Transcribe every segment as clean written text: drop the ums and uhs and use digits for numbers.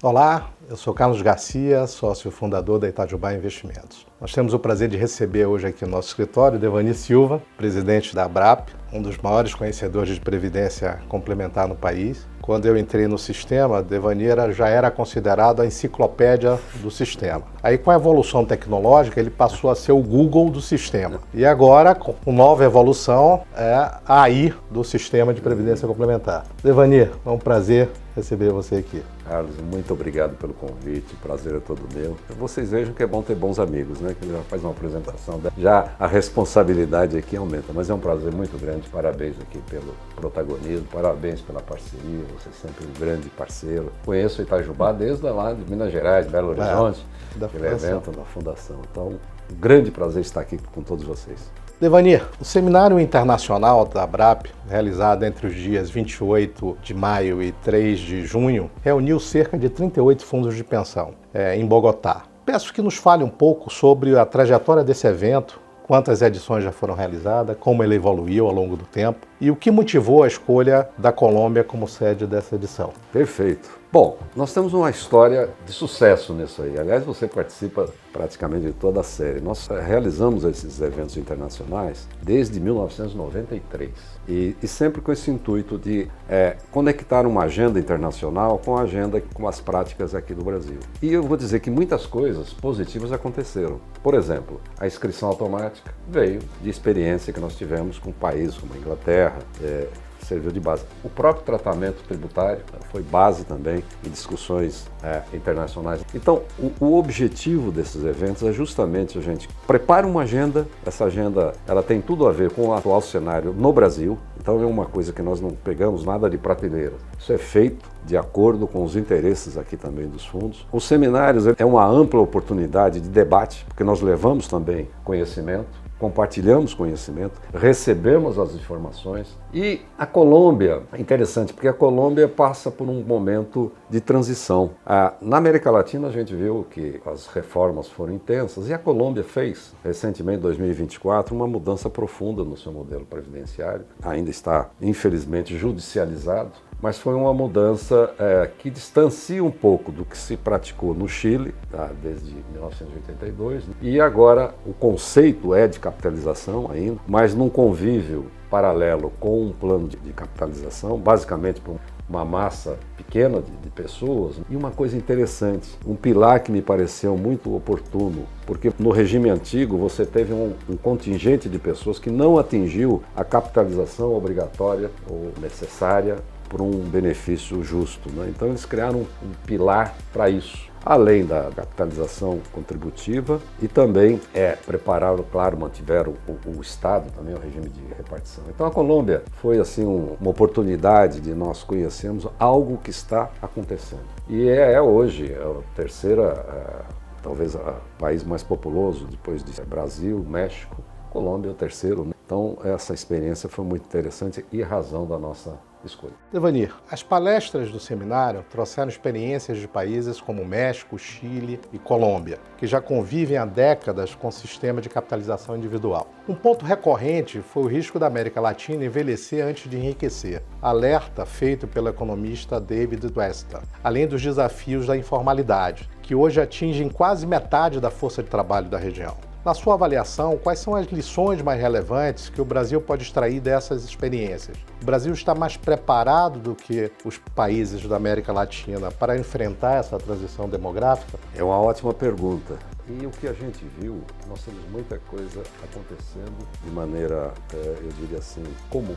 Olá, eu sou Carlos Garcia, sócio fundador da Itajubá Investimentos. Nós temos o prazer de receber hoje aqui no nosso escritório Devani Silva, presidente da Abrap, um dos maiores conhecedores de previdência complementar no país. Quando eu entrei no sistema, Devani já era considerado a enciclopédia do sistema. Aí, com a evolução tecnológica, ele passou a ser o Google do sistema. E agora, com nova evolução, é a AI do sistema de previdência complementar. Devani, é um prazer receber você aqui. Carlos, muito obrigado pelo convite, o prazer é todo meu. Vocês vejam que é bom ter bons amigos, né? Que já faz uma apresentação, já a responsabilidade aqui aumenta, mas é um prazer muito grande, parabéns aqui pelo protagonismo, parabéns pela parceria, você é sempre um grande parceiro. Conheço o Itajubá desde lá de Minas Gerais, Belo Horizonte, aquele evento da Fundação, então um grande prazer estar aqui com todos vocês. Devani, o Seminário Internacional da Abrap, realizado entre os dias 28 de maio e 3 de junho, reuniu cerca de 38 fundos de pensão em Bogotá. Peço que nos fale um pouco sobre a trajetória desse evento, quantas edições já foram realizadas, como ele evoluiu ao longo do tempo e o que motivou a escolha da Colômbia como sede dessa edição. Perfeito. Bom, nós temos uma história de sucesso nisso aí. Aliás, você participa praticamente de toda a série. Nós realizamos esses eventos internacionais desde 1993 e sempre com esse intuito de conectar uma agenda internacional com a agenda, com as práticas aqui do Brasil. E eu vou dizer que muitas coisas positivas aconteceram. Por exemplo, a inscrição automática veio de experiência que nós tivemos com países como a Inglaterra, serviu de base. O próprio tratamento tributário foi base também em discussões internacionais. Então, o objetivo desses eventos é justamente a gente prepara uma agenda, essa agenda ela tem tudo a ver com o atual cenário no Brasil, então é uma coisa que nós não pegamos nada de prateleira. Isso é feito de acordo com os interesses aqui também dos fundos. Os seminários é uma ampla oportunidade de debate, porque nós levamos também conhecimento, compartilhamos conhecimento, recebemos as informações. E a Colômbia é interessante, porque a Colômbia passa por um momento de transição. Na América Latina a gente viu que as reformas foram intensas e a Colômbia fez, recentemente, em 2024, uma mudança profunda no seu modelo previdenciário. Ainda está, infelizmente, judicializado, mas foi uma mudança que distancia um pouco do que se praticou no Chile, desde 1982, e agora o conceito é de capitalização ainda, mas num convívio paralelo com um plano de capitalização, basicamente para uma massa pequena de pessoas. E uma coisa interessante, um pilar que me pareceu muito oportuno, porque no regime antigo você teve um contingente de pessoas que não atingiu a capitalização obrigatória ou necessária por um benefício justo, né? Então eles criaram um pilar para isso, além da capitalização contributiva e também prepararam, claro, mantiveram o Estado também, o regime de repartição. Então a Colômbia foi assim uma oportunidade de nós conhecermos algo que está acontecendo. E hoje a terceira, talvez o país mais populoso depois de Brasil, México, Colômbia é o terceiro, né? Então essa experiência foi muito interessante e razão da nossa escolha. Devani, as palestras do seminário trouxeram experiências de países como México, Chile e Colômbia, que já convivem há décadas com o sistema de capitalização individual. Um ponto recorrente foi o risco da América Latina envelhecer antes de enriquecer, alerta feito pelo economista David Wester, além dos desafios da informalidade, que hoje atingem quase metade da força de trabalho da região. Na sua avaliação, quais são as lições mais relevantes que o Brasil pode extrair dessas experiências? O Brasil está mais preparado do que os países da América Latina para enfrentar essa transição demográfica? É uma ótima pergunta. E o que a gente viu, nós temos muita coisa acontecendo de maneira, eu diria assim, comum.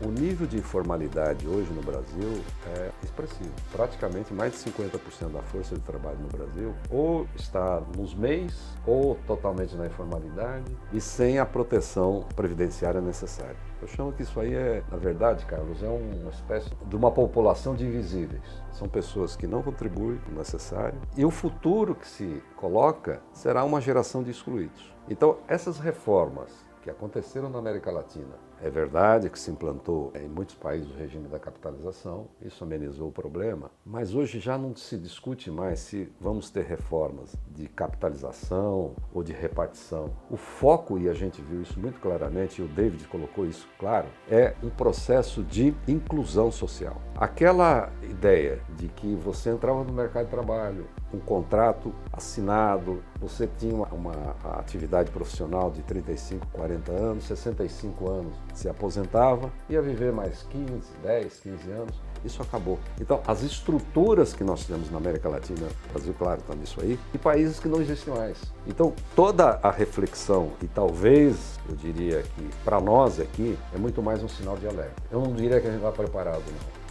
O nível de informalidade hoje no Brasil é expressivo. Praticamente mais de 50% da força de trabalho no Brasil ou está nos MEIs ou totalmente na informalidade e sem a proteção previdenciária necessária. Eu chamo que isso aí na verdade, Carlos, é uma espécie de uma população de invisíveis. São pessoas que não contribuem o necessário e o futuro que se coloca será uma geração de excluídos. Então, essas reformas que aconteceram na América Latina, É verdade que se implantou em muitos países o regime da capitalização, isso amenizou o problema, mas hoje já não se discute mais se vamos ter reformas de capitalização ou de repartição. O foco, e a gente viu isso muito claramente, e o David colocou isso claro, é um processo de inclusão social. Aquela ideia de que você entrava no mercado de trabalho, um contrato assinado, você tinha uma atividade profissional de 35, 40 anos, 65 anos, se aposentava, ia viver mais 15, 10, 15 anos, isso acabou. Então, as estruturas que nós temos na América Latina, o Brasil, claro, está nisso aí, e países que não existem mais. Então, toda a reflexão, e talvez, eu diria que para nós aqui, é muito mais um sinal de alerta. Eu não diria que a gente está preparado, não.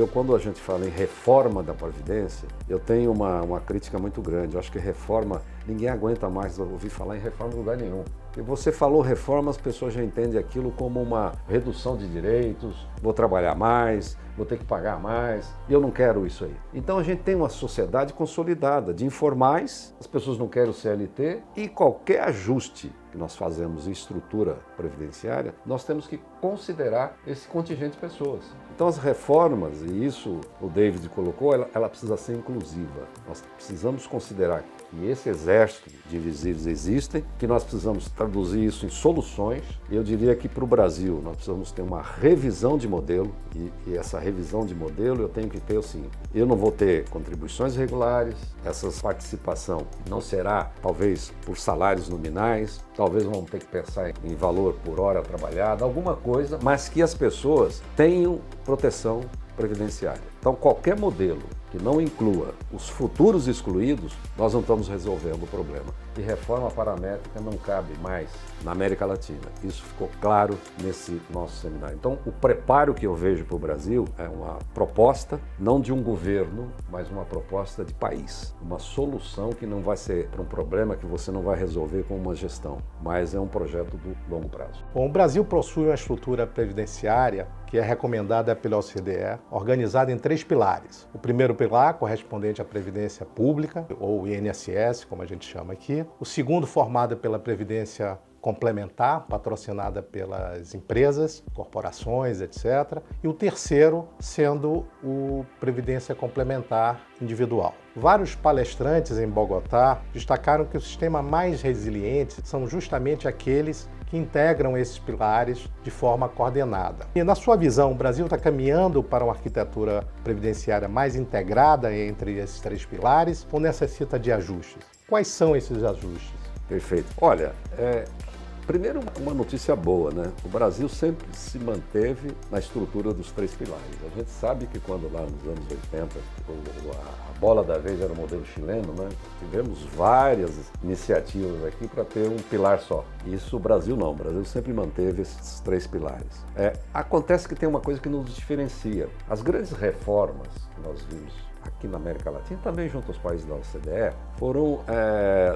Quando a gente fala em reforma da Previdência, eu tenho uma crítica muito grande. Eu acho que reforma, ninguém aguenta mais ouvir falar em reforma em lugar nenhum. E você falou reforma, as pessoas já entendem aquilo como uma redução de direitos, vou trabalhar mais, vou ter que pagar mais, e eu não quero isso aí. Então a gente tem uma sociedade consolidada de informais, as pessoas não querem o CLT, e qualquer ajuste que nós fazemos em estrutura previdenciária, nós temos que considerar esse contingente de pessoas. Então as reformas, e isso o David colocou, ela precisa ser inclusiva. Nós precisamos considerar que esse exército de invisíveis existem, que nós precisamos traduzir isso em soluções. Eu diria que para o Brasil nós precisamos ter uma revisão de modelo, e essa revisão de modelo eu tenho que ter assim, eu não vou ter contribuições regulares, essa participação não será talvez por salários nominais, talvez vamos ter que pensar em valor por hora trabalhada, alguma coisa, mas que as pessoas tenham proteção previdenciária. Então, qualquer modelo que não inclua os futuros excluídos, nós não estamos resolvendo o problema. E reforma paramétrica não cabe mais na América Latina. Isso ficou claro nesse nosso seminário. Então, o preparo que eu vejo para o Brasil é uma proposta, não de um governo, mas uma proposta de país. Uma solução que não vai ser para um problema que você não vai resolver com uma gestão, mas é um projeto do longo prazo. Bom, o Brasil possui uma estrutura previdenciária que é recomendada pela OCDE, organizada em 3 pilares. O primeiro pilar, correspondente à Previdência Pública, ou INSS, como a gente chama aqui. O segundo, formado pela Previdência Complementar, patrocinada pelas empresas, corporações, etc. E o terceiro, sendo o Previdência Complementar Individual. Vários palestrantes em Bogotá destacaram que o sistema mais resiliente são justamente aqueles que integram esses pilares de forma coordenada. E na sua visão, o Brasil está caminhando para uma arquitetura previdenciária mais integrada entre esses 3 pilares ou necessita de ajustes? Quais são esses ajustes? Perfeito. Olha, primeiro uma notícia boa, né? O Brasil sempre se manteve na estrutura dos 3 pilares. A gente sabe que quando lá nos anos 80 a bola da vez era o modelo chileno, né? Tivemos várias iniciativas aqui para ter um pilar só. Isso o Brasil não, o Brasil sempre manteve esses 3 pilares. Acontece que tem uma coisa que nos diferencia. As grandes reformas que nós vimos aqui na América Latina, também junto aos países da OCDE, foram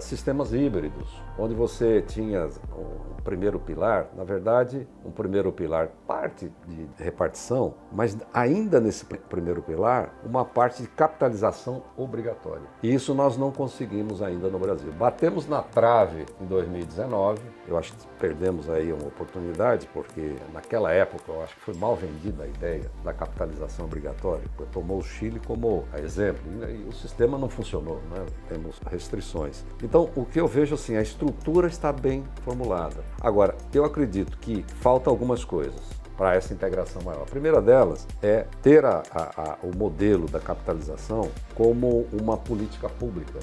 sistemas híbridos, onde você tinha um primeiro pilar, na verdade, um primeiro pilar parte de repartição, mas ainda nesse primeiro pilar, uma parte de capitalização obrigatória. E isso nós não conseguimos ainda no Brasil. Batemos na trave em 2019, eu acho que perdemos aí uma oportunidade, porque naquela época eu acho que foi mal vendida a ideia da capitalização obrigatória, porque tomou o Chile como exemplo, e o sistema não funcionou, né? Temos restrições. Então, o que eu vejo assim, a estrutura está bem formulada. Agora, eu acredito que falta algumas coisas para essa integração maior. A primeira delas é ter o modelo da capitalização como uma política pública,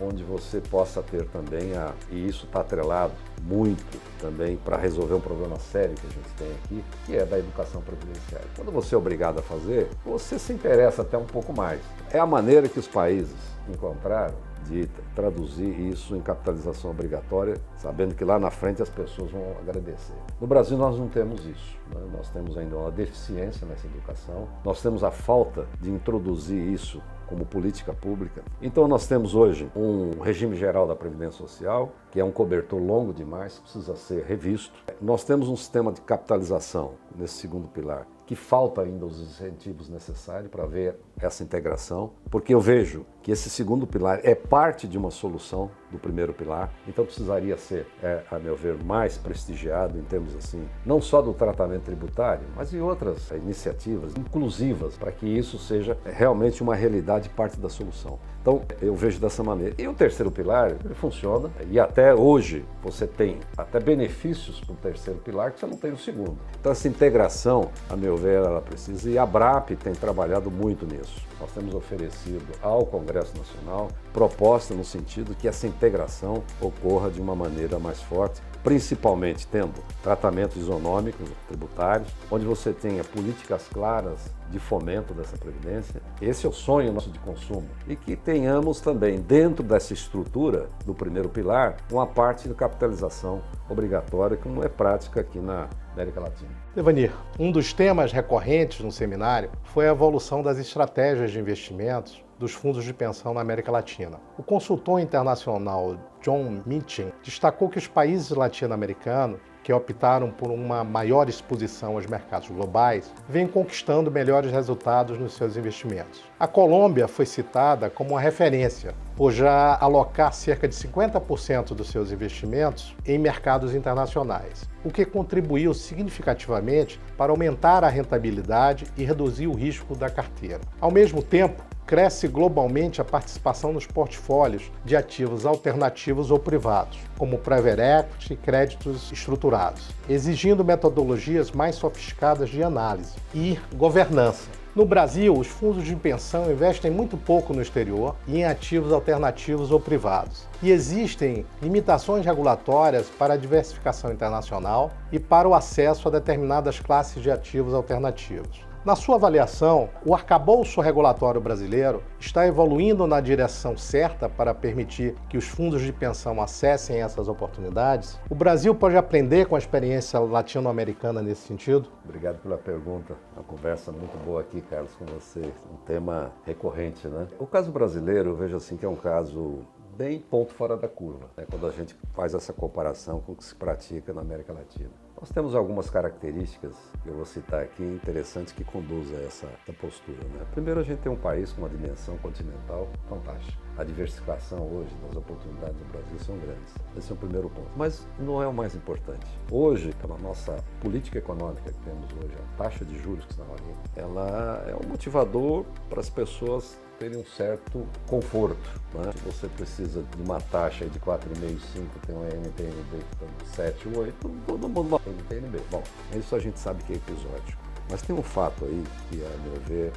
onde você possa ter também, e isso está atrelado muito também para resolver um problema sério que a gente tem aqui, que é da educação previdenciária. Quando você é obrigado a fazer, você se interessa até um pouco mais. É a maneira que os países encontraram de traduzir isso em capitalização obrigatória, sabendo que lá na frente as pessoas vão agradecer. No Brasil nós não temos isso, né? Nós temos ainda uma deficiência nessa educação, nós temos a falta de introduzir isso como política pública. Então nós temos hoje um regime geral da Previdência Social, que é um cobertor longo demais, precisa ser revisto. Nós temos um sistema de capitalização nesse segundo pilar, que falta ainda os incentivos necessários para ver essa integração, porque eu vejo que esse segundo pilar é parte de uma solução do primeiro pilar, então precisaria ser, a meu ver, mais prestigiado em termos assim, não só do tratamento tributário, mas em outras iniciativas inclusivas, para que isso seja realmente uma realidade, parte da solução. Então, eu vejo dessa maneira. E o terceiro pilar, ele funciona, e até hoje você tem até benefícios para o terceiro pilar que você não tem no segundo. Então, essa integração, a meu ver, ela precisa, e a ABRAP tem trabalhado muito nisso. Nós temos oferecido ao Congresso Nacional proposta no sentido que essa integração ocorra de uma maneira mais forte, principalmente tendo tratamentos isonômicos, tributários, onde você tenha políticas claras de fomento dessa previdência. Esse é o sonho nosso de consumo. E que tenhamos também, dentro dessa estrutura do primeiro pilar, uma parte de capitalização obrigatória que não é prática aqui na América Latina. Devanir, um dos temas recorrentes no seminário foi a evolução das estratégias de investimentos dos fundos de pensão na América Latina. O consultor internacional John Meacham destacou que os países latino-americanos que optaram por uma maior exposição aos mercados globais, vêm conquistando melhores resultados nos seus investimentos. A Colômbia foi citada como uma referência, por já alocar cerca de 50% dos seus investimentos em mercados internacionais, o que contribuiu significativamente para aumentar a rentabilidade e reduzir o risco da carteira. Ao mesmo tempo, cresce globalmente a participação nos portfólios de ativos alternativos ou privados, como private equity e créditos estruturados, exigindo metodologias mais sofisticadas de análise e governança. No Brasil, os fundos de pensão investem muito pouco no exterior e em ativos alternativos ou privados. E existem limitações regulatórias para a diversificação internacional e para o acesso a determinadas classes de ativos alternativos. Na sua avaliação, o arcabouço regulatório brasileiro está evoluindo na direção certa para permitir que os fundos de pensão acessem essas oportunidades? O Brasil pode aprender com a experiência latino-americana nesse sentido? Obrigado pela pergunta. Uma conversa muito boa aqui, Carlos, com você. Um tema recorrente, né? O caso brasileiro, eu vejo assim que é um caso bem ponto fora da curva, né? Quando a gente faz essa comparação com o que se pratica na América Latina. Nós temos algumas características que eu vou citar aqui interessantes que conduzem a essa postura, né? Primeiro, a gente tem um país com uma dimensão continental fantástica. A diversificação hoje das oportunidades no Brasil são grandes. Esse é o primeiro ponto. Mas não é o mais importante. Hoje, pela nossa política econômica que temos hoje, a taxa de juros que está ali, ela é um motivador para as pessoas terem um certo conforto, né? Se você precisa de uma taxa de 4,5, 5, tem um NTNB que está 7, 8, todo mundo vai NTNB. Bom, isso a gente sabe que é episódico. Mas tem um fato aí que, a meu ver,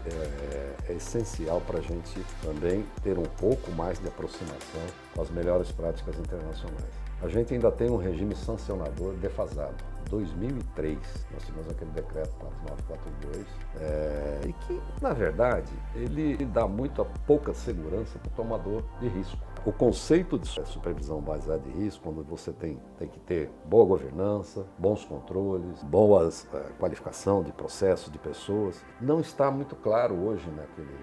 é essencial para a gente também ter um pouco mais de aproximação com as melhores práticas internacionais. A gente ainda tem um regime sancionador defasado. 2003, nós tivemos aquele decreto 4942, e que, na verdade, ele dá muito pouca segurança para o tomador de risco. O conceito de supervisão baseada em risco, quando você tem que ter boa governança, bons controles, boas qualificação de processos, de pessoas, não está muito claro hoje naquele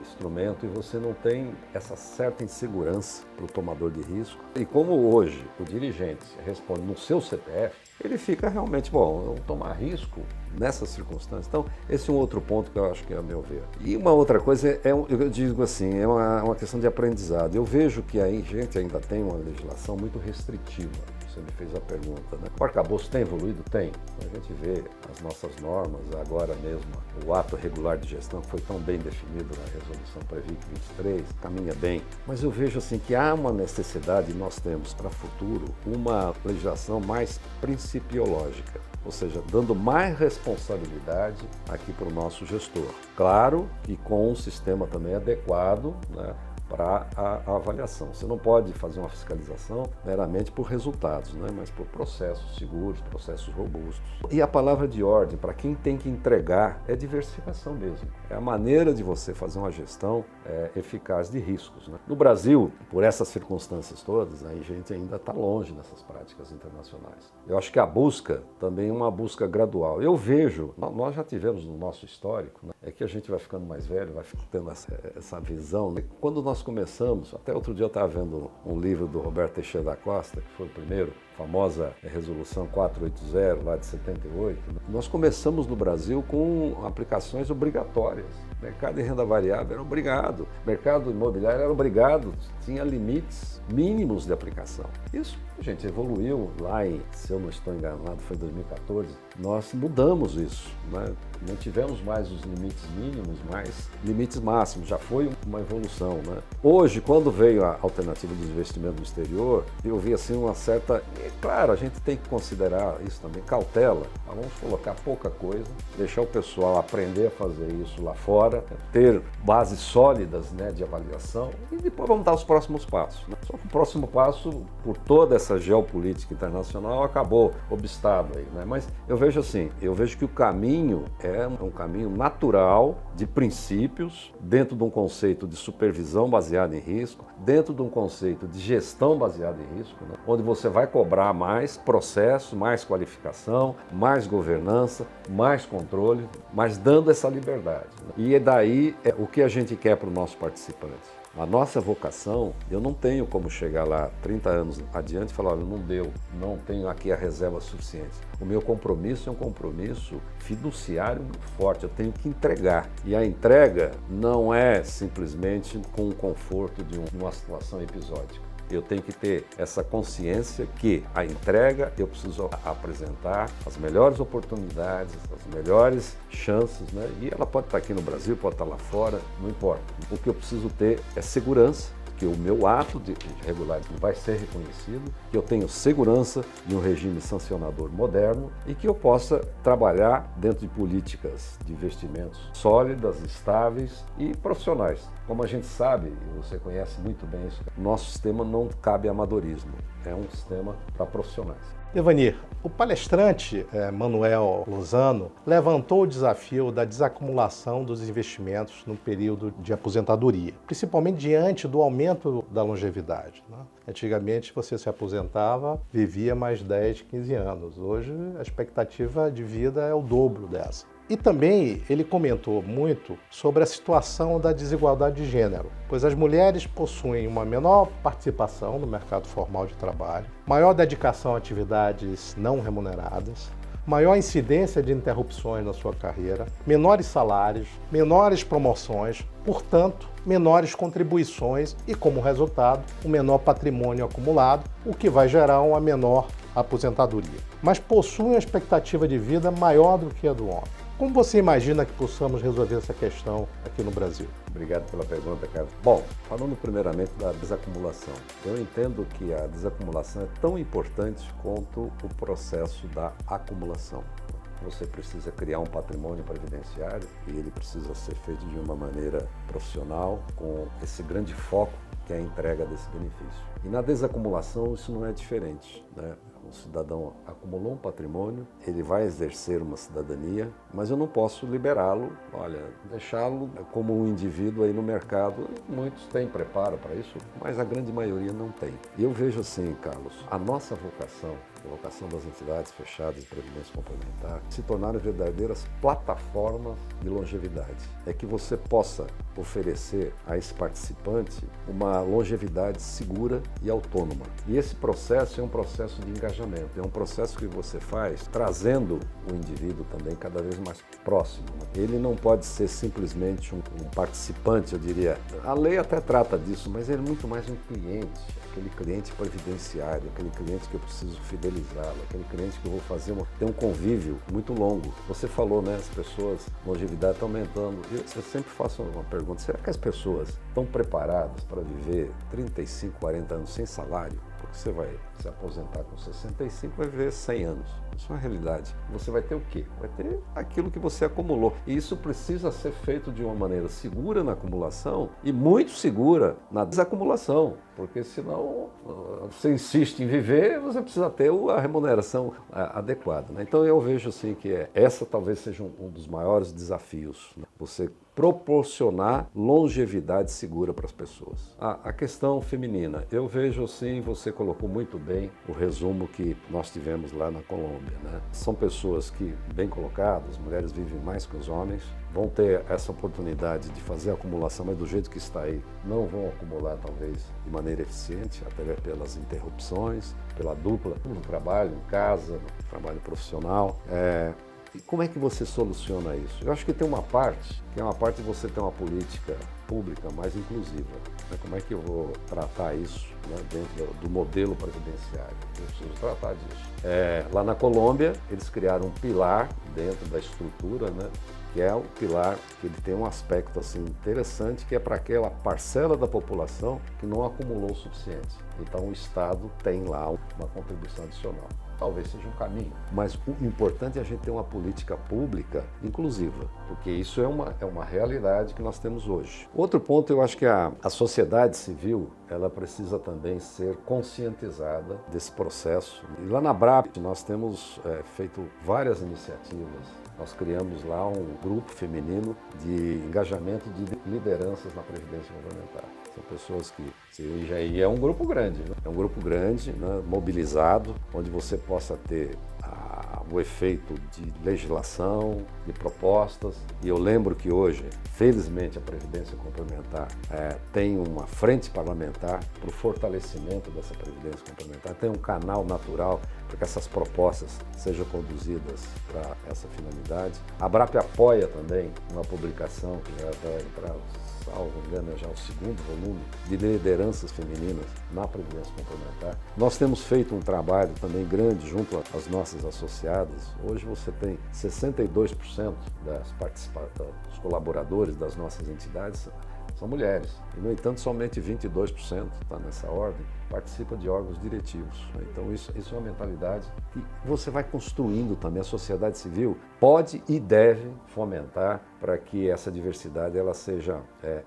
instrumento, e você não tem essa certa insegurança para o tomador de risco. E como hoje o dirigente responde no seu CPF, ele fica realmente, bom, eu vou tomar risco nessas circunstâncias. Então, esse é um outro ponto que eu acho que é a meu ver. E uma outra coisa, eu digo assim, é uma questão de aprendizado. Eu vejo que a gente ainda tem uma legislação muito restritiva. Você me fez a pergunta, né? O arcabouço tem evoluído? Tem. A gente vê as nossas normas, agora mesmo o ato regular de gestão que foi tão bem definido na resolução Previc 23, caminha bem. Mas eu vejo assim que há uma necessidade, nós temos para o futuro, uma legislação mais principiológica. Ou seja, dando mais responsabilidade aqui para o nosso gestor. Claro que com um sistema também adequado, né, para a avaliação. Você não pode fazer uma fiscalização meramente por resultados, né, mas por processos seguros, processos robustos. E a palavra de ordem, para quem tem que entregar, é diversificação mesmo. É a maneira de você fazer uma gestão eficaz de riscos, né? No Brasil, por essas circunstâncias todas, a gente ainda está longe dessas práticas internacionais. Eu acho que a busca também é uma busca gradual. Eu vejo, nós já tivemos no nosso histórico, né, é que a gente vai ficando mais velho, vai tendo essa visão, né? Quando nós começamos, até outro dia eu estava vendo um livro do Roberto Teixeira da Costa, que foi o primeiro famosa resolução 480 lá de 78, nós começamos no Brasil com aplicações obrigatórias. Mercado de renda variável era obrigado, mercado imobiliário era obrigado, tinha limites mínimos de aplicação. Isso, gente, evoluiu lá em, se eu não estou enganado, foi 2014, nós mudamos isso, né? Não tivemos mais os limites mínimos, mas limites máximos, já foi uma evolução, né? Hoje, quando veio a alternativa dos investimentos no exterior, eu vi assim uma certa, claro, a gente tem que considerar isso também, cautela, vamos colocar pouca coisa, deixar o pessoal aprender a fazer isso lá fora, ter bases sólidas, né, de avaliação, e depois vamos dar os próximos passos, né? Só que o próximo passo, por toda essa geopolítica internacional, acabou obstado aí, né? Mas eu vejo assim, eu vejo que o caminho é um caminho natural de princípios, dentro de um conceito de supervisão baseada em risco, dentro de um conceito de gestão baseada em risco, né? Onde você vai cobrar mais processo, mais qualificação, mais governança, mais controle, mas dando essa liberdade, né? E daí é o que a gente quer para os nossos participantes. A nossa vocação, eu não tenho como chegar lá 30 anos adiante e falar, olha, não deu, não tenho aqui a reserva suficiente. O meu compromisso é um compromisso fiduciário muito forte, eu tenho que entregar. E a entrega não é simplesmente com o conforto de uma situação episódica. Eu tenho que ter essa consciência que a entrega eu preciso apresentar as melhores oportunidades, as melhores chances, né? E ela pode estar aqui no Brasil, pode estar lá fora, não importa. O que eu preciso ter é segurança, que o meu ato de regularidade vai ser reconhecido, que eu tenho segurança de um regime sancionador moderno e que eu possa trabalhar dentro de políticas de investimentos sólidas, estáveis e profissionais. Como a gente sabe, e você conhece muito bem isso, nosso sistema não cabe amadorismo, é um sistema para profissionais. Devanir, o palestrante Manuel Lozano levantou o desafio da desacumulação dos investimentos no período de aposentadoria, principalmente diante do aumento da longevidade, né? Antigamente você se aposentava, vivia mais 10, 15 anos. Hoje a expectativa de vida é o dobro dessa. E também ele comentou muito sobre a situação da desigualdade de gênero, pois as mulheres possuem uma menor participação no mercado formal de trabalho, maior dedicação a atividades não remuneradas, maior incidência de interrupções na sua carreira, menores salários, menores promoções, portanto, menores contribuições e, como resultado, um menor patrimônio acumulado, o que vai gerar uma menor aposentadoria. Mas possuem uma expectativa de vida maior do que a do homem. Como você imagina que possamos resolver essa questão aqui no Brasil? Obrigado pela pergunta, Carlos. Bom, falando primeiramente da desacumulação, eu entendo que a desacumulação é tão importante quanto o processo da acumulação. Você precisa criar um patrimônio previdenciário e ele precisa ser feito de uma maneira profissional, com esse grande foco que é a entrega desse benefício. E na desacumulação isso não é diferente, né? O cidadão acumulou um patrimônio, ele vai exercer uma cidadania, mas eu não posso liberá-lo, olha, deixá-lo como um indivíduo aí no mercado. Muitos têm preparo para isso, mas a grande maioria não tem. E eu vejo assim, Carlos, a nossa vocação, a vocação das entidades fechadas de previdência complementar, se tornarem verdadeiras plataformas de longevidade. É que você possa oferecer a esse participante uma longevidade segura e autônoma. E esse processo é um processo de engajamento, é um processo que você faz trazendo o indivíduo também cada vez mais próximo. Ele não pode ser simplesmente um participante, eu diria. A lei até trata disso, mas ele é muito mais um cliente. Aquele cliente previdenciário, aquele cliente que eu preciso fidelizá-lo, aquele cliente que eu vou ter um convívio muito longo. Você falou, né, as pessoas, longevidade está aumentando. Eu sempre faço uma pergunta, será que as pessoas estão preparadas para viver 35, 40 anos sem salário? Porque você vai se aposentar com 65, vai viver 100 anos. Isso é uma realidade. Você vai ter o quê? Vai ter aquilo que você acumulou. E isso precisa ser feito de uma maneira segura na acumulação e muito segura na desacumulação. Porque senão você insiste em viver, você precisa ter a remuneração adequada, né? Então eu vejo assim que essa talvez seja um dos maiores desafios, né? Você proporcionar longevidade segura para as pessoas. A questão feminina, eu vejo assim, você colocou muito bem o resumo que nós tivemos lá na Colômbia. Colômbia, né? São pessoas que, bem colocadas, mulheres vivem mais que os homens, vão ter essa oportunidade de fazer a acumulação, mas do jeito que está aí, não vão acumular talvez de maneira eficiente, até pelas interrupções, pela dupla no trabalho, em casa, no trabalho profissional. E como é que você soluciona isso? Eu acho que tem uma parte, que é uma parte de você ter uma política pública mais inclusiva. Né? Como é que eu vou tratar isso, né, dentro do modelo previdenciário? Eu preciso tratar disso. Lá na Colômbia, eles criaram um pilar dentro da estrutura, né, que é o pilar que ele tem um aspecto assim, interessante, que é para aquela parcela da população que não acumulou o suficiente. Então o Estado tem lá uma contribuição adicional. Talvez seja um caminho, mas o importante é a gente ter uma política pública inclusiva, porque isso é uma realidade que nós temos hoje. Outro ponto, eu acho que a sociedade civil, ela precisa também ser conscientizada desse processo. E lá na ABRAP nós temos feito várias iniciativas. Nós criamos lá um grupo feminino de engajamento de lideranças na Previdência Complementar. São pessoas que, e é um grupo grande, né? É um grupo grande, né, mobilizado, onde você possa ter o efeito de legislação, de propostas. E eu lembro que hoje, felizmente, a Previdência Complementar tem uma frente parlamentar para o fortalecimento dessa Previdência Complementar, tem um canal natural para que essas propostas sejam conduzidas para essa finalidade. A ABRAP apoia também uma publicação que já vai entrar, salvo engano, já o segundo volume de lideranças femininas na Previdência Complementar. Nós temos feito um trabalho também grande junto às nossas associadas. Hoje você tem 62% dos colaboradores das nossas entidades são mulheres. E, no entanto, somente 22%, está nessa ordem, participa de órgãos diretivos. Então, isso é uma mentalidade que você vai construindo também. A sociedade civil pode e deve fomentar para que essa diversidade ela seja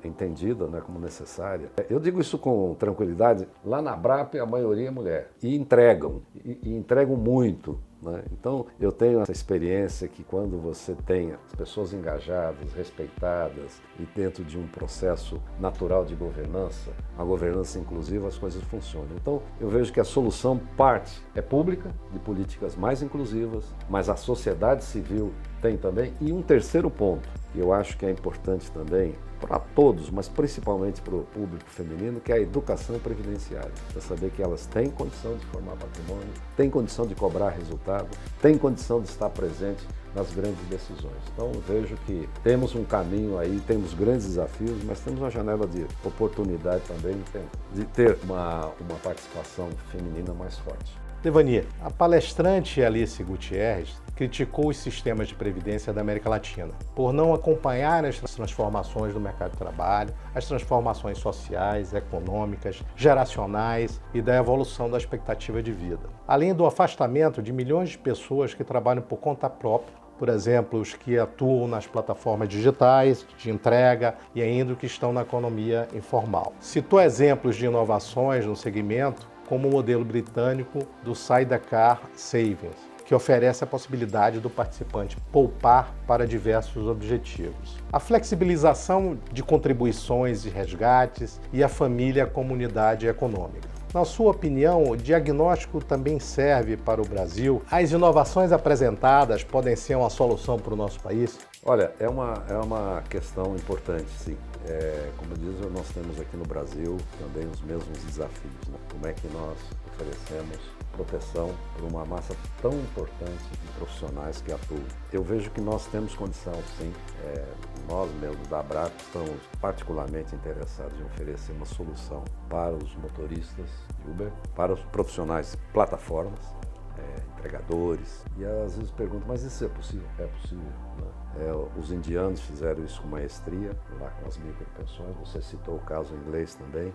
entendida, né, como necessária. Eu digo isso com tranquilidade. Lá na ABRAP, a maioria é mulher. E entregam muito. Né? Então, eu tenho essa experiência que quando você tem as pessoas engajadas, respeitadas e dentro de um processo natural de governança, a governança inclusiva, as coisas funcionam. Então, eu vejo que a solução é pública, de políticas mais inclusivas, mas a sociedade civil tem também. E um terceiro ponto, que eu acho que é importante também, para todos, mas principalmente para o público feminino, que é a educação previdenciária. Para saber que elas têm condição de formar patrimônio, têm condição de cobrar resultado, têm condição de estar presente nas grandes decisões. Então, eu vejo que temos um caminho aí, temos grandes desafios, mas temos uma janela de oportunidade também de ter uma participação feminina mais forte. Devani, a palestrante Alice Gutierrez criticou os sistemas de previdência da América Latina por não acompanhar as transformações do mercado de trabalho, as transformações sociais, econômicas, geracionais e da evolução da expectativa de vida. Além do afastamento de milhões de pessoas que trabalham por conta própria, por exemplo, os que atuam nas plataformas digitais de entrega e ainda os que estão na economia informal. Citou exemplos de inovações no segmento, como o modelo britânico do Sidecar Savings, que oferece a possibilidade do participante poupar para diversos objetivos. A flexibilização de contribuições e resgates e a família e a comunidade econômica. Na sua opinião, o diagnóstico também serve para o Brasil? As inovações apresentadas podem ser uma solução para o nosso país? Olha, é uma questão importante, sim. Como diz, nós temos aqui no Brasil também os mesmos desafios, né? Como é que nós oferecemos proteção para uma massa tão importante de profissionais que atuam? Eu vejo que nós temos condição, sim. Nós mesmos da ABRAP estamos particularmente interessados em oferecer uma solução para os motoristas de Uber, para os profissionais de plataformas, entregadores. E às vezes perguntam, mas isso é possível? É possível, né? Os indianos fizeram isso com maestria, lá com as micropensões, você citou o caso inglês também.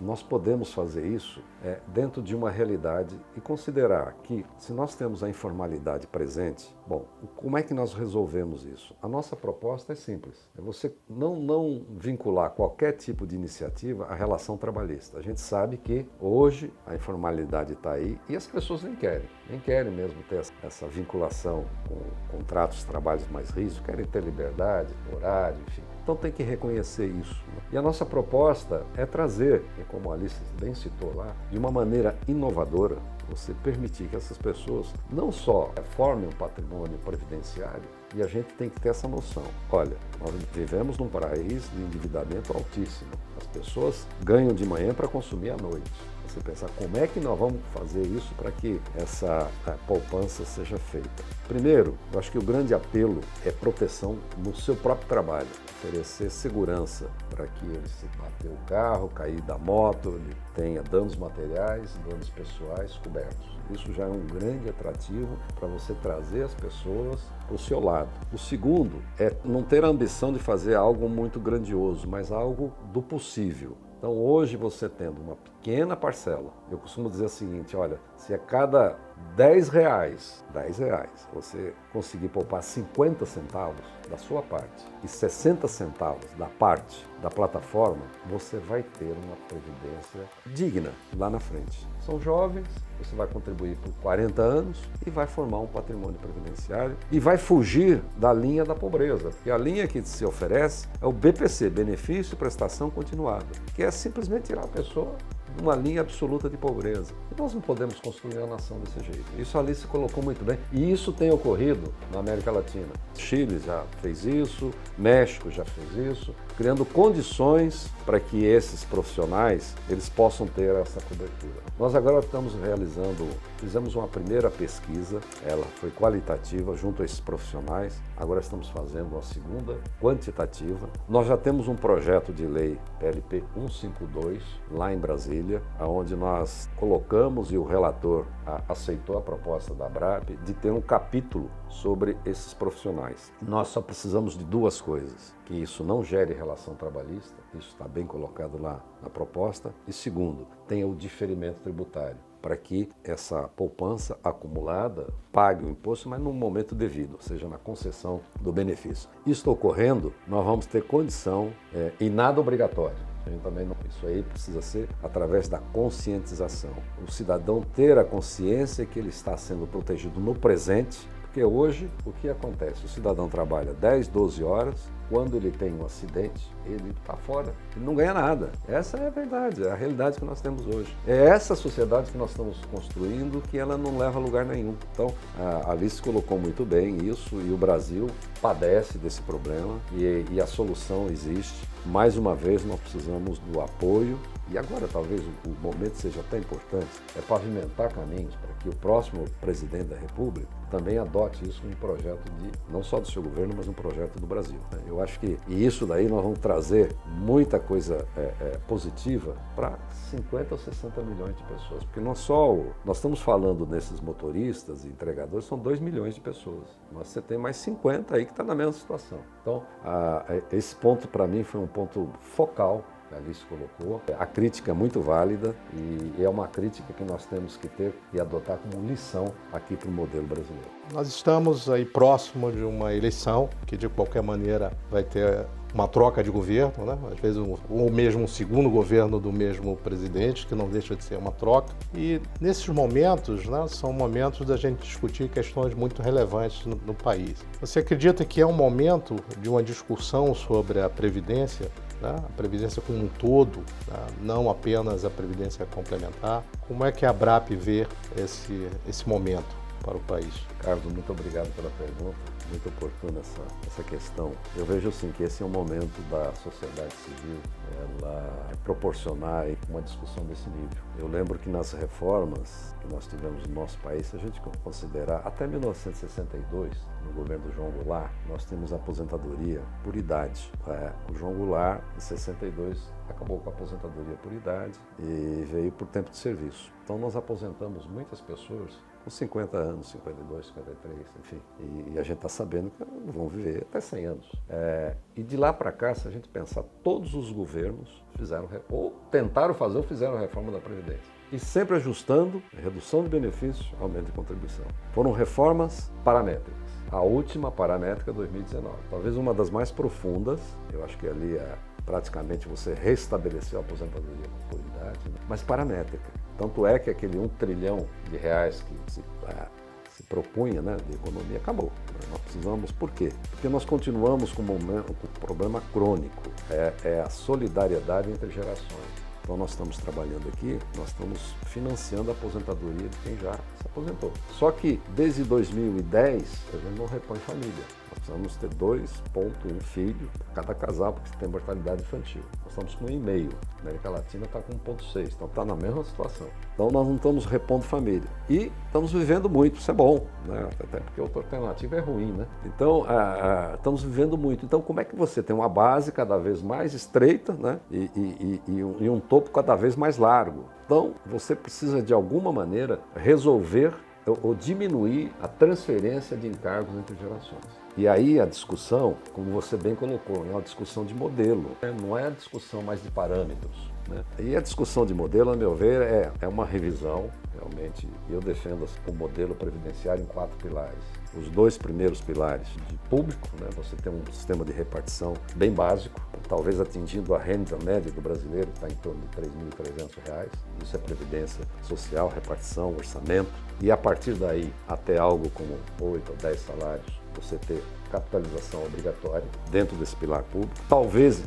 Nós podemos fazer isso dentro de uma realidade e considerar que, se nós temos a informalidade presente, bom, como é que nós resolvemos isso? A nossa proposta é simples, é você não vincular qualquer tipo de iniciativa à relação trabalhista. A gente sabe que hoje a informalidade está aí e as pessoas nem querem mesmo ter essa vinculação com contratos de trabalhos mais rígidos, querem ter liberdade, horário, enfim. Então tem que reconhecer isso. Né? E a nossa proposta é trazer, e como a Alice bem citou lá, de uma maneira inovadora, você permitir que essas pessoas não só formem um patrimônio previdenciário, e a gente tem que ter essa noção. Olha, nós vivemos num país de endividamento altíssimo. As pessoas ganham de manhã para consumir à noite. Você pensar como é que nós vamos fazer isso para que essa poupança seja feita. Primeiro, eu acho que o grande apelo é proteção no seu próprio trabalho, oferecer segurança para que ele, se bater o carro, cair da moto, ele tenha danos materiais, danos pessoais cobertos. Isso já é um grande atrativo para você trazer as pessoas para o seu lado. O segundo é não ter a ambição de fazer algo muito grandioso, mas algo do possível. Então hoje você tendo uma pequena parcela, eu costumo dizer o seguinte, olha, se a cada R$10, você conseguir poupar 50 centavos da sua parte e 60 centavos da parte da plataforma, você vai ter uma previdência digna lá na frente. São jovens, você vai contribuir por 40 anos e vai formar um patrimônio previdenciário e vai fugir da linha da pobreza, porque a linha que se oferece é o BPC, Benefício Prestação Continuada, que é simplesmente tirar a pessoa de uma linha absoluta de pobreza. E nós não podemos construir a nação desse jeito. Isso ali se colocou muito bem. E isso tem ocorrido na América Latina. Chile já fez isso, México já fez isso, criando condições para que esses profissionais eles possam ter essa cobertura. Nós agora estamos fizemos uma primeira pesquisa, ela foi qualitativa junto a esses profissionais, agora estamos fazendo uma segunda quantitativa. Nós já temos um projeto de lei PLP 152 lá em Brasília, onde nós colocamos e o relator aceitou a proposta da ABRAP de ter um capítulo sobre esses profissionais. Nós só precisamos de duas coisas, que isso não gere relação trabalhista, isso está bem colocado lá na proposta, e segundo, tenha o diferimento tributário, para que essa poupança acumulada pague o imposto, mas num momento devido, ou seja, na concessão do benefício. Isso ocorrendo, nós vamos ter condição e nada obrigatório. A gente também não, isso aí precisa ser através da conscientização. O cidadão ter a consciência que ele está sendo protegido no presente, porque hoje o que acontece? O cidadão trabalha 10, 12 horas, quando ele tem um acidente, ele está fora, ele não ganha nada. Essa é a verdade, é a realidade que nós temos hoje. É essa sociedade que nós estamos construindo que ela não leva a lugar nenhum. Então, a Alice colocou muito bem isso e o Brasil padece desse problema e a solução existe. Mais uma vez, nós precisamos do apoio e agora talvez o momento seja até importante, é pavimentar caminhos para que o próximo presidente da República também adote isso como um projeto não só do seu governo, mas um projeto do Brasil. Eu acho que isso daí nós vamos trazer muita coisa positiva para 50 ou 60 milhões de pessoas, porque nós estamos falando nesses motoristas e entregadores, são 2 milhões de pessoas, mas você tem mais 50 aí que está na mesma situação. Então, esse ponto para mim foi um ponto focal que a Alice colocou. A crítica é muito válida e é uma crítica que nós temos que ter e adotar como lição aqui para o modelo brasileiro. Nós estamos aí próximo de uma eleição que de qualquer maneira vai ter uma troca de governo, né? Às vezes ou mesmo um segundo governo do mesmo presidente, que não deixa de ser uma troca. E nesses momentos, né, são momentos da gente discutir questões muito relevantes no país. Você acredita que é um momento de uma discussão sobre a Previdência, né? A Previdência como um todo, né? Não apenas a Previdência complementar? Como é que a ABRAP vê esse momento para o país? Ricardo, muito obrigado pela pergunta, muito oportuna essa questão. Eu vejo assim que esse é um momento da sociedade civil, ela proporcionar uma discussão desse nível. Eu lembro que nas reformas que nós tivemos no nosso país, se a gente considerar até 1962, no governo do João Goulart, nós tínhamos a aposentadoria por idade. O João Goulart, em 62, acabou com a aposentadoria por idade e veio por tempo de serviço. Então nós aposentamos muitas pessoas com 50 anos, 52, 53, enfim. E a gente está sabendo que vão viver até 100 anos. E de lá para cá, se a gente pensar, todos os governos fizeram, ou tentaram fazer ou fizeram a reforma da Previdência. E sempre ajustando redução de benefícios, aumento de contribuição. Foram reformas paramétricas. A última paramétrica 2019. Talvez uma das mais profundas, eu acho que ali praticamente você restabeleceu a aposentadoria por idade, né? Mas paramétrica. Tanto é que aquele 1 trilhão de reais que se propunha, né, de economia acabou. Nós precisamos, por quê? Porque nós continuamos com um problema crônico, é a solidariedade entre gerações. Então nós estamos trabalhando aqui, nós estamos financiando a aposentadoria de quem já se aposentou. Só que desde 2010 a gente não repõe família. Nós precisamos ter 2,1 filhos para cada casal, porque tem mortalidade infantil. Nós estamos com 1,5. A América Latina está com 1,6, então está na mesma situação. Então nós não estamos repondo família. E estamos vivendo muito, isso é bom, né? Até porque outra alternativa é ruim, né? Então estamos vivendo muito. Então como é que você tem uma base cada vez mais estreita, né? E um topo cada vez mais largo? Então você precisa de alguma maneira resolver ou diminuir a transferência de encargos entre gerações. E aí a discussão, como você bem colocou, é uma discussão de modelo, não é a discussão mais de parâmetros, né? E a discussão de modelo, a meu ver, é uma revisão, realmente. Eu defendo o modelo previdenciário em 4 pilares. Os 2 primeiros pilares de público, né? Você tem um sistema de repartição bem básico, talvez atingindo a renda média do brasileiro, que está em torno de R$ 3.300. Isso é previdência social, repartição, orçamento. E a partir daí, até algo como 8 ou 10 salários, você ter capitalização obrigatória dentro desse pilar público, talvez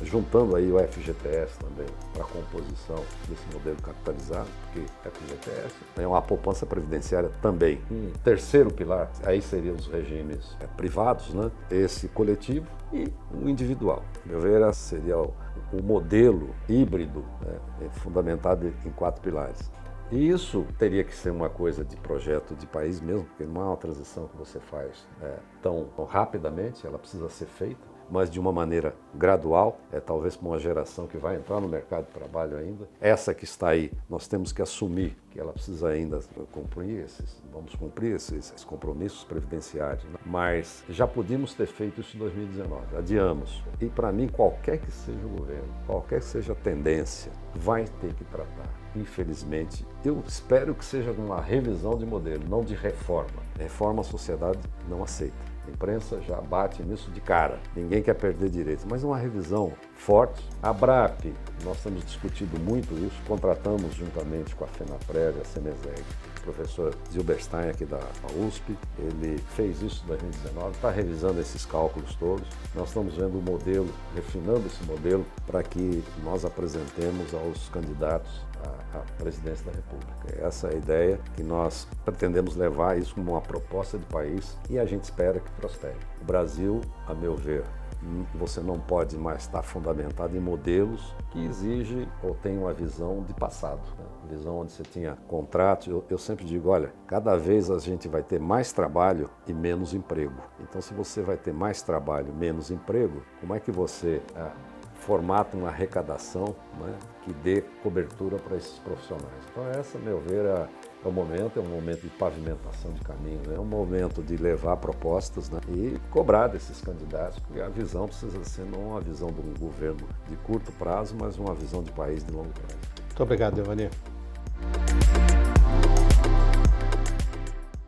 juntando aí o FGTS também para a composição desse modelo capitalizado, porque FGTS é uma poupança previdenciária também. Um terceiro pilar, aí seriam os regimes privados, né? Esse coletivo e o individual. Meu ver, seria o modelo híbrido, né? Fundamentado em 4 pilares. E isso teria que ser uma coisa de projeto de país mesmo, porque não é uma transição que você faz tão rapidamente, ela precisa ser feita, mas de uma maneira gradual, talvez para uma geração que vai entrar no mercado de trabalho ainda. Essa que está aí, nós temos que assumir que ela precisa ainda cumprir esses compromissos previdenciários, né? Mas já podíamos ter feito isso em 2019, adiamos. E para mim, qualquer que seja o governo, qualquer que seja a tendência, vai ter que tratar. Infelizmente, eu espero que seja uma revisão de modelo, não de reforma. Reforma a sociedade não aceita. A imprensa já bate nisso de cara. Ninguém quer perder direitos, mas uma revisão forte. A ABRAP, nós temos discutido muito isso, contratamos juntamente com a FENAPREV, a CEMESEG, o professor Zilberstein aqui da USP, ele fez isso em 2019, está revisando esses cálculos todos. Nós estamos vendo o modelo, refinando esse modelo para que nós apresentemos aos candidatos à presidência da República. Essa é a ideia que nós pretendemos levar isso como uma proposta de país e a gente espera que prospere. O Brasil, a meu ver, você não pode mais estar fundamentado em modelos que exigem ou têm uma visão de passado, né? Visão onde você tinha contrato. Eu sempre digo, olha, cada vez a gente vai ter mais trabalho e menos emprego. Então, se você vai ter mais trabalho e menos emprego, como é que você formata uma arrecadação, né, que dê cobertura para esses profissionais? Então, essa, a meu ver, é um momento de pavimentação de caminhos, é um momento de levar propostas, né, e cobrar desses candidatos, porque a visão precisa ser não uma visão de um governo de curto prazo, mas uma visão de país de longo prazo. Muito obrigado, Devanir.